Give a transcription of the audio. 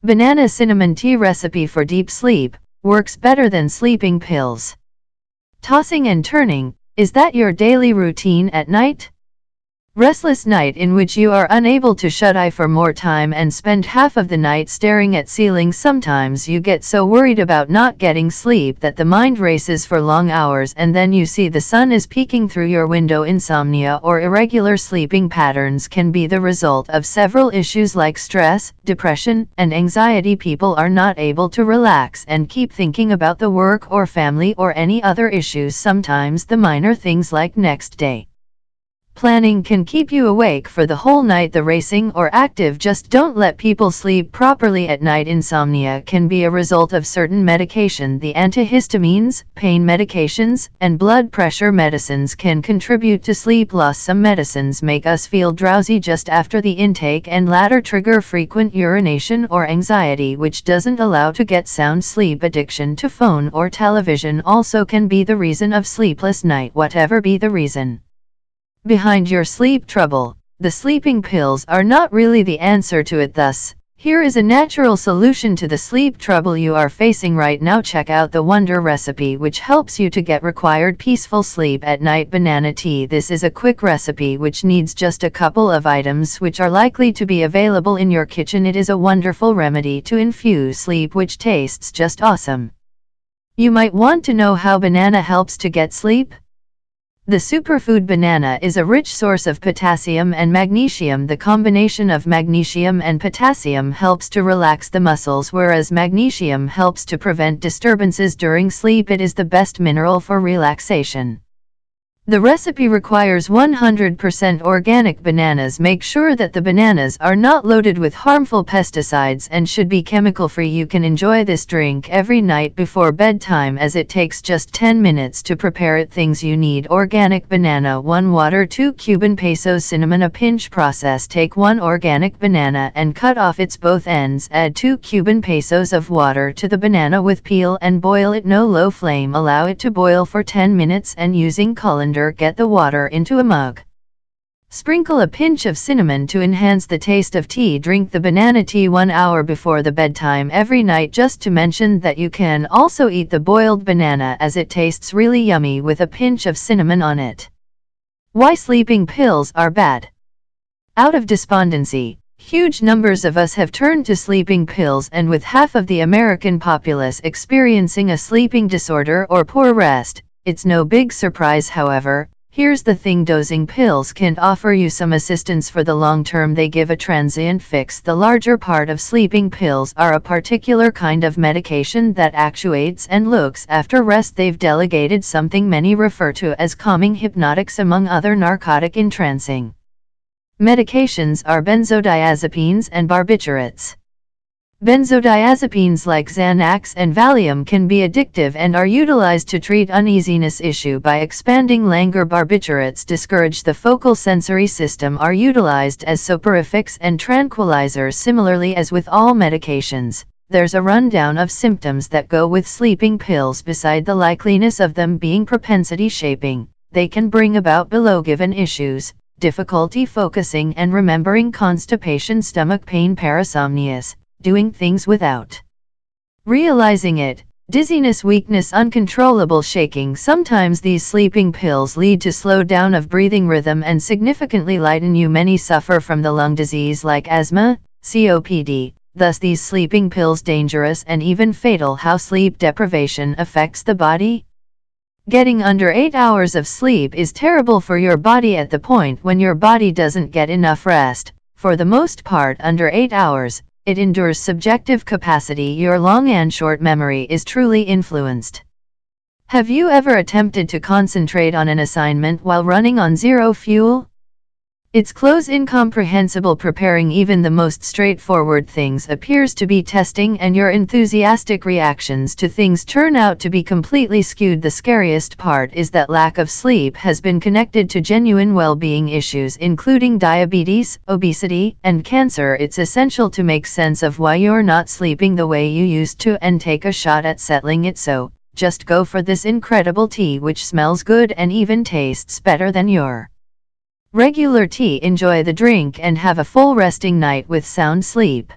Banana cinnamon tea recipe for deep sleep, works better than sleeping pills. Tossing and turning, is that your daily routine at night? Restless night in which you are unable to shut eye for more time and spend half of the night staring at ceilings. Sometimes you get so worried about not getting sleep that the mind races for long hours and then you see the sun is peeking through your window. Insomnia or irregular sleeping patterns can be the result of several issues like stress, depression, and anxiety. People are not able to relax and keep thinking about the work or family or any other issues. Sometimes the minor things like next day planning can keep you awake for the whole night. The racing or active just don't let people sleep properly at night. Insomnia can be a result of certain medication. The antihistamines, pain medications, and blood pressure medicines can contribute to sleep loss. Some medicines make us feel drowsy just after the intake and latter trigger frequent urination or anxiety, which doesn't allow to get sound sleep. Addiction to phone or television also can be the reason of sleepless night. Whatever be the reason behind your sleep trouble, the sleeping pills are not really the answer to it. Thus, here is a natural solution to the sleep trouble you are facing right now. Check out the Wonder recipe, which helps you to get required peaceful sleep at night. Banana tea. This is a quick recipe which needs just a couple of items which are likely to be available in your kitchen. It is a wonderful remedy to infuse sleep which tastes just awesome. You might want to know how banana helps to get sleep. The superfood banana is a rich source of potassium and magnesium. The combination of magnesium and potassium helps to relax the muscles, whereas magnesium helps to prevent disturbances during sleep. It is the best mineral for relaxation. The recipe requires 100% organic bananas. Make sure that the bananas are not loaded with harmful pesticides and should be chemical-free. You can enjoy this drink every night before bedtime as it takes just 10 minutes to prepare it. Things you need: organic banana, 1 water, 2 Cuban pesos cinnamon, a pinch. Process: take 1 organic banana and cut off its both ends. Add 2 Cuban pesos of water to the banana with peel and boil it no low flame. Allow it to boil for 10 minutes and using colander get the water into a mug. Sprinkle a pinch of cinnamon to enhance the taste of tea. Drink the banana tea 1 hour before the bedtime every night. Just to mention that you can also eat the boiled banana as it tastes really yummy with a pinch of cinnamon on it. Why sleeping pills are bad. Out of despondency, huge numbers of us have turned to sleeping pills, and with half of the American populace experiencing a sleeping disorder or poor rest, it's no big surprise. However, here's the thing: dosing pills can offer you some assistance for the long term. They give a transient fix. The larger part of sleeping pills are a particular kind of medication that actuates and looks after rest. They've delegated something many refer to as calming hypnotics among other narcotic entrancing medications are benzodiazepines and barbiturates. Benzodiazepines like Xanax and Valium can be addictive and are utilized to treat uneasiness issue by expanding languor. Barbiturates discourage the focal sensory system, are utilized as soporifics and tranquilizers. Similarly as with all medications, there's a rundown of symptoms that go with sleeping pills. Beside the likeliness of them being propensity shaping, they can bring about below given issues: difficulty focusing and remembering, constipation, stomach pain, parasomnias, doing things without realizing it, dizziness, weakness, uncontrollable shaking. Sometimes these sleeping pills lead to slowdown of breathing rhythm and significantly lighten you. Many suffer from the lung disease like asthma, COPD. Thus these sleeping pills dangerous and even fatal. How sleep deprivation affects the body. Getting under 8 hours of sleep is terrible for your body at the point when your body doesn't get enough rest. For the most part, under 8 hours, it endures subjective capacity. Your long and short memory is truly influenced. Have you ever attempted to concentrate on an assignment while running on zero fuel? It's close incomprehensible. Preparing even the most straightforward things appears to be testing, and your enthusiastic reactions to things turn out to be completely skewed. The scariest part is that lack of sleep has been connected to genuine well-being issues including diabetes, obesity, and cancer. It's essential to make sense of why you're not sleeping the way you used to and take a shot at settling it. So, just go for this incredible tea which smells good and even tastes better than your regular tea. Enjoy the drink and have a full resting night with sound sleep.